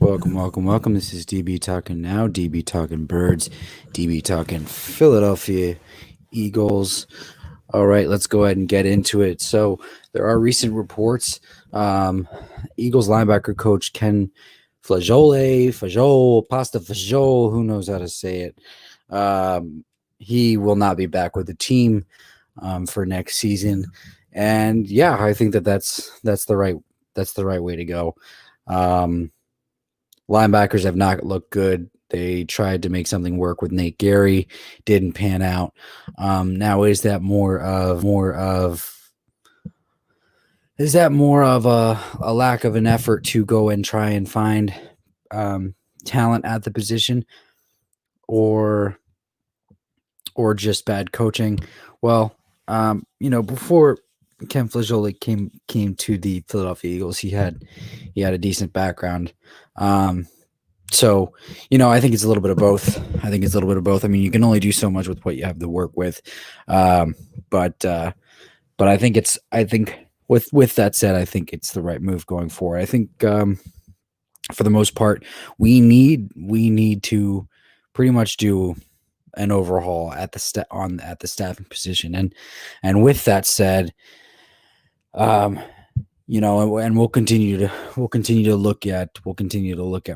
Welcome, welcome, welcome. This is DB Talking Now, DB Talking Birds, DB Talking Philadelphia Eagles. All right, let's go ahead and get into it. So there are recent reports. Eagles linebacker coach Ken Flajole, who knows how to say it. He will not be back with the team for next season, and yeah, I think that's the right way to go. Linebackers have not looked good. They tried to make something work with Nate Gary, didn't pan out. Now, is that more of a lack of an effort to go and try and find talent at the position, or just bad coaching? Well, before Ken Flajole came to the Philadelphia Eagles, he had a decent background. So, I think it's a little bit of both. I mean, you can only do so much with what you have to work with. But I think with that said, I think it's the right move going forward. I think, for the most part, we need to pretty much do an overhaul at the staffing position. And with that said, and we'll continue to look at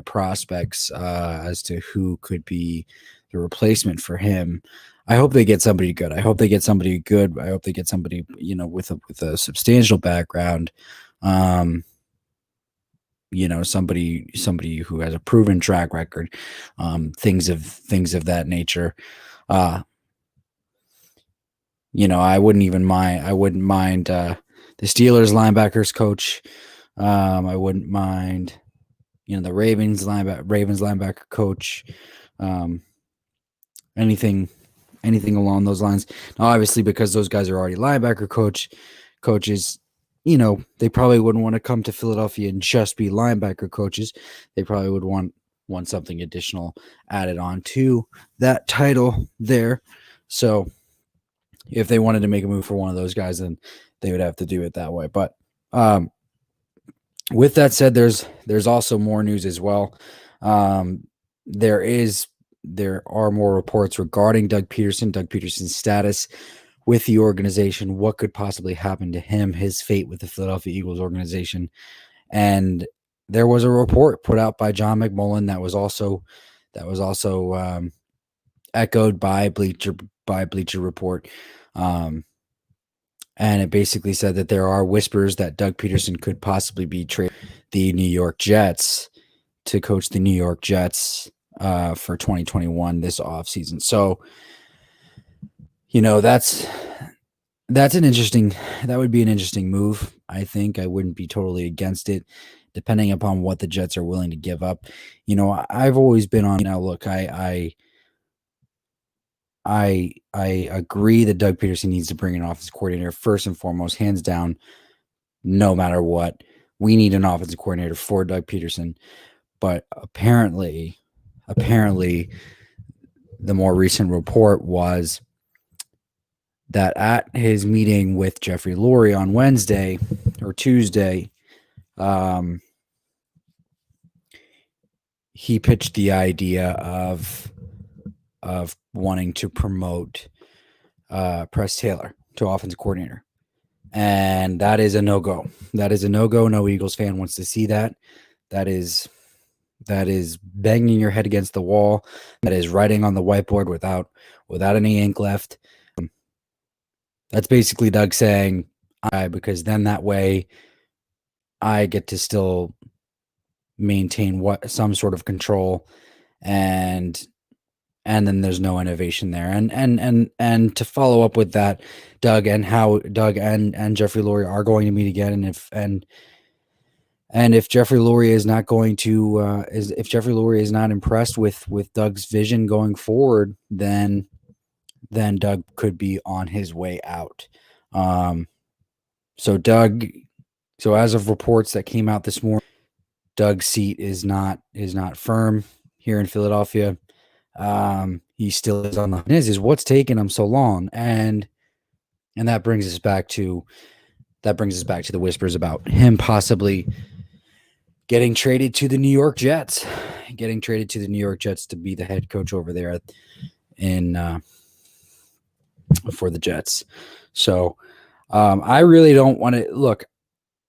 prospects as to who could be the replacement for him. I hope they get somebody good. I hope they get somebody with a substantial background. Somebody who has a proven track record, things of that nature. I wouldn't mind the Steelers linebackers coach. I wouldn't mind, the Ravens linebacker coach. Anything along those lines. Now, obviously, because those guys are already linebacker coaches, they probably wouldn't want to come to Philadelphia and just be linebacker coaches. They probably would want something additional added on to that title there. So if they wanted to make a move for one of those guys, then they would have to do it that way. But with that said, there's also more news as well. There are more reports regarding Doug Pederson's status with the organization, what could possibly happen to him, his fate with the Philadelphia Eagles organization. And there was a report put out by John McMullen that was also echoed by Bleacher Report. And it basically said that there are whispers that Doug Pederson could possibly be traded to the New York Jets to coach the New York Jets for 2021 this offseason. So, that would be an interesting move. I think I wouldn't be totally against it, depending upon what the Jets are willing to give up. I've always been on, look, I agree that Doug Pederson needs to bring an offensive coordinator first and foremost, hands down, no matter what. We need an offensive coordinator for Doug Pederson. But apparently, the more recent report was that at his meeting with Jeffrey Lurie on Wednesday or Tuesday, he pitched the idea of wanting to promote Press Taylor to offensive coordinator. And that is a no-go. No Eagles fan wants to see that. That is banging your head against the wall. That is writing on the whiteboard without any ink left. That's basically Doug saying, because then that way I get to still maintain some sort of control, and then there's no innovation there. And to follow up with that, Doug and Jeffrey Lurie are going to meet again, and if Jeffrey Lurie is not going to if Jeffrey Lurie is not impressed with Doug's vision going forward, then Doug could be on his way out. So as of reports that came out this morning, Doug's seat is not firm here in Philadelphia. He still is on the is what's taking him so long, and that brings us back to the whispers about him possibly getting traded to the New York Jets, to be the head coach over there for the Jets. So I really don't want to look.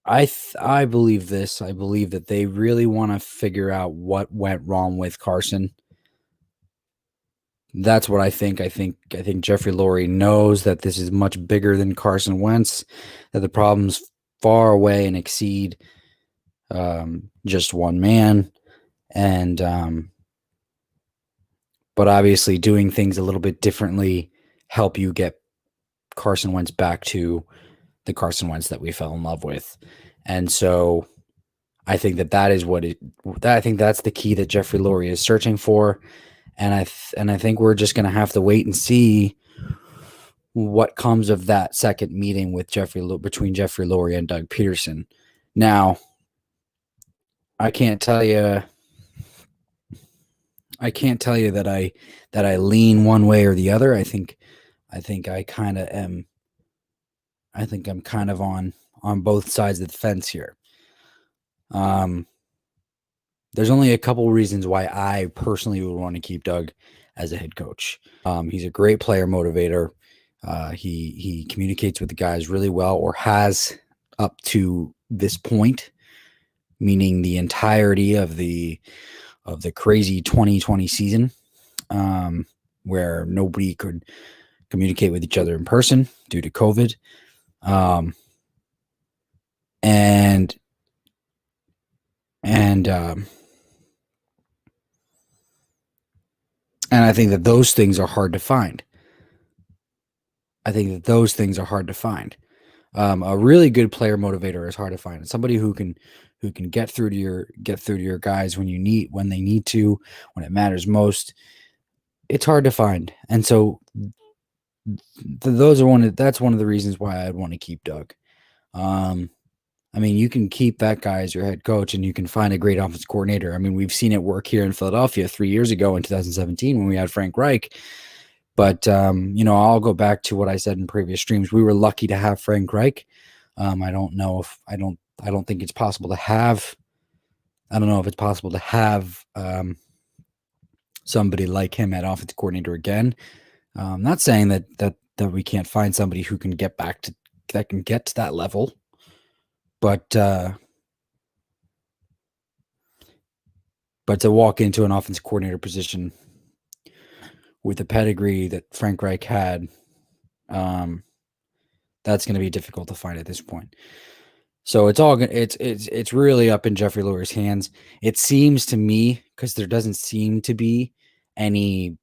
I believe this. I believe that they really want to figure out what went wrong with Carson. That's what I think. I think Jeffrey Lurie knows that this is much bigger than Carson Wentz, that the problems far away and exceed just one man. And but obviously doing things a little bit differently help you get Carson Wentz back to the Carson Wentz that we fell in love with. And so I think that is I think that's the key that Jeffrey Lurie is searching for. And I think we're just going to have to wait and see what comes of that second meeting with between Jeffrey Lurie and Doug Pederson. Now, I can't tell you that I lean one way or the other. I think I kind of am. I think I'm kind of on both sides of the fence here. There's only a couple reasons why I personally would want to keep Doug as a head coach. He's a great player motivator. He communicates with the guys really well, or has up to this point, meaning the entirety of the crazy 2020 season, where nobody could communicate with each other in person due to COVID. And I think that those things are hard to find. A really good player motivator is hard to find. Somebody who can get through to your guys when they need to, when it matters most. It's hard to find. And so that's one of the reasons why I'd want to keep Doug. I mean, you can keep that guy as your head coach, and you can find a great offensive coordinator. I mean, we've seen it work here in Philadelphia 3 years ago in 2017 when we had Frank Reich. But, I'll go back to what I said in previous streams. We were lucky to have Frank Reich. I don't think it's possible to have, somebody like him at offensive coordinator again. Not saying that we can't find somebody who can get to that level. But to walk into an offensive coordinator position with the pedigree that Frank Reich had, that's going to be difficult to find at this point. So it's really up in Jeffrey Lurie's hands. It seems to me, because there doesn't seem to be any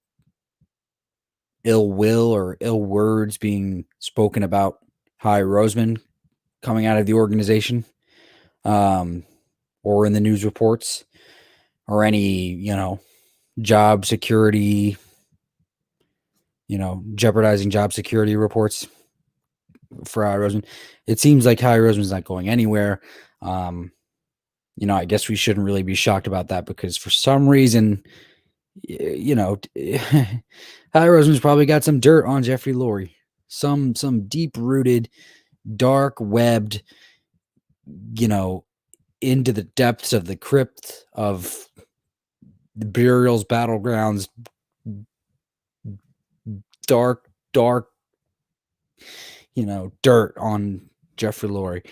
ill will or ill words being spoken about Howie Roseman coming out of the organization, or in the news reports, or any, job security, jeopardizing job security reports for Howie Roseman. It seems like Howie Roseman's not going anywhere. I guess we shouldn't really be shocked about that, because for some reason, Howie Roseman's probably got some dirt on Jeffrey Lurie, some deep-rooted, dark-webbed, into the depths of the crypt of the burials, battlegrounds, dark, dirt on Jeffrey Lurie.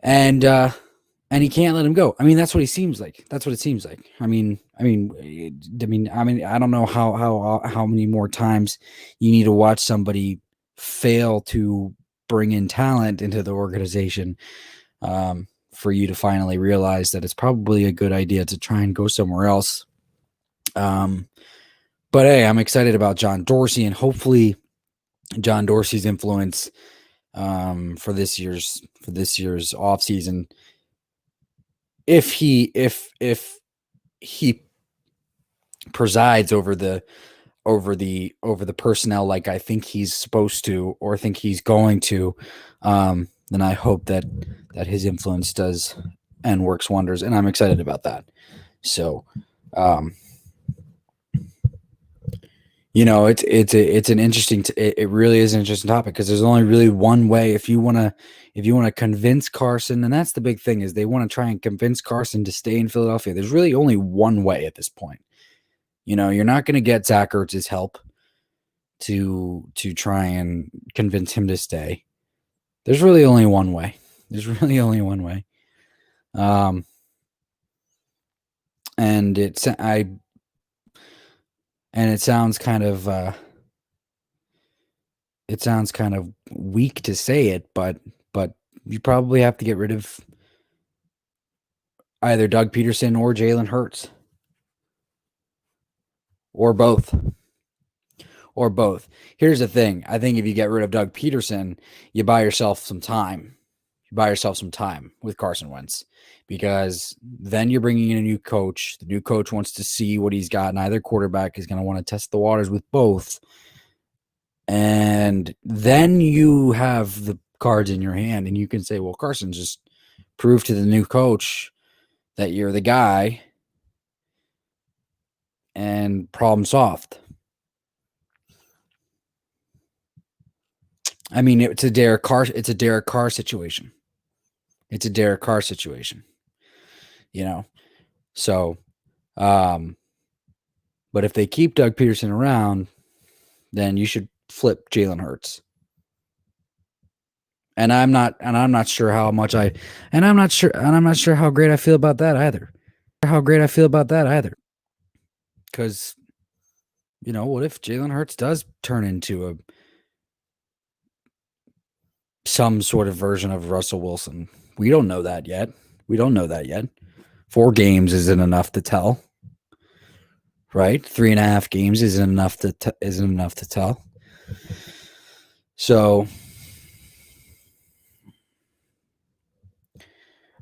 And he can't let him go. I mean, that's what he seems like. That's what it seems like. I mean, I don't know how many more times you need to watch somebody fail to bring in talent into the organization for you to finally realize that it's probably a good idea to try and go somewhere else. But hey, I'm excited about John Dorsey, and hopefully John Dorsey's influence for this year's offseason, if he presides over the personnel like I think he's supposed to, or think he's going to, then I hope that his influence does and works wonders, and I'm excited about that. So It's an interesting. It really is an interesting topic because there's only really one way if you want to convince Carson, and that's the big thing is they want to try and convince Carson to stay in Philadelphia. There's really only one way at this point. You're not going to get Zach Ertz's help to try and convince him to stay. There's really only one way. There's really only one way. And it sounds kind of weak to say it, but you probably have to get rid of either Doug Pederson or Jalen Hurts. Or both. Here's the thing. I think if you get rid of Doug Pederson, you buy yourself some time. With Carson Wentz because then you're bringing in a new coach. The new coach wants to see what he's got. Neither quarterback is going to want to test the waters with both. And then you have the cards in your hand and you can say, well, Carson, just prove to the new coach that you're the guy and problem solved. I mean, it's a Derek Carr situation. It's a Derek Carr situation, So, but if they keep Doug Pederson around, then you should flip Jalen Hurts. And I'm not sure how great I feel about that either. Because, what if Jalen Hurts does turn into some sort of version of Russell Wilson? We don't know that yet. 4 games isn't enough to tell, right? 3.5 games isn't enough to tell. So,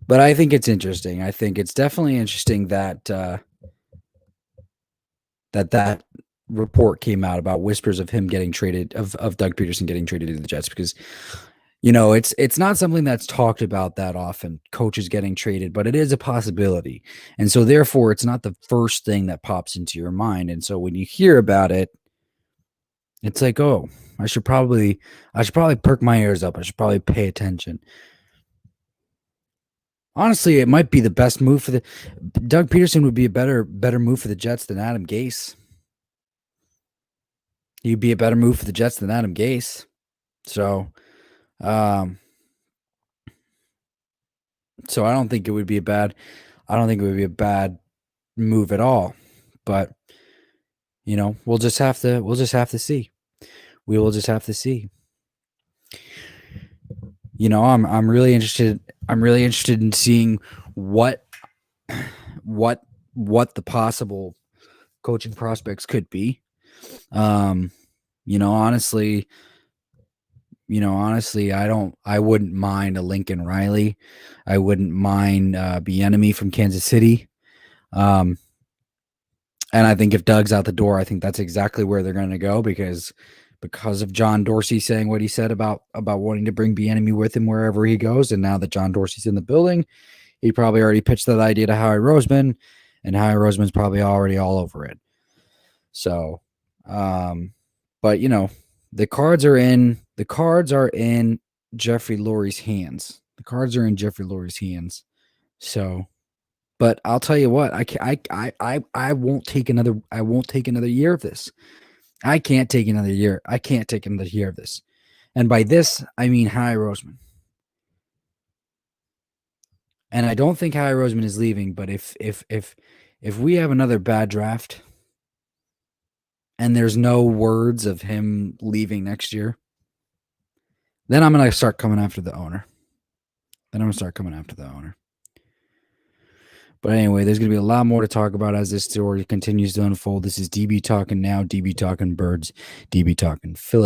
but I think it's interesting. I think it's definitely interesting that that report came out about whispers of him getting traded, of Doug Pederson getting traded to the Jets because. It's not something that's talked about that often, coaches getting traded, but it is a possibility. And so therefore it's not the first thing that pops into your mind. And so when you hear about it, it's like, oh, I should probably perk my ears up. I should probably pay attention. Honestly, it might be the best move for Doug Pederson would be a better move for the Jets than Adam Gase. He'd be a better move for the Jets than Adam Gase. So, so I don't think it would be a bad move at all. But we'll just have to see. We will just have to see. I'm really interested in seeing what the possible coaching prospects could be. Honestly, I wouldn't mind a Lincoln Riley. I wouldn't mind Bieniemy from Kansas City. And I think if Doug's out the door, I think that's exactly where they're going to go because of John Dorsey saying what he said about wanting to bring Bieniemy with him wherever he goes. And now that John Dorsey's in the building, he probably already pitched that idea to Howie Roseman, and Howie Roseman's probably already all over it. So, but the cards are in Jeffrey Lurie's hands. So, but I'll tell you what, I won't take another year of this. I can't take another year. Of this. And by this, I mean Howie Roseman. And I don't think Howie Roseman is leaving, but if we have another bad draft and there's no words of him leaving next year, then I'm going to start coming after the owner. But anyway, there's going to be a lot more to talk about as this story continues to unfold. This is DB Talking Now, DB Talking Birds, DB Talking Philly.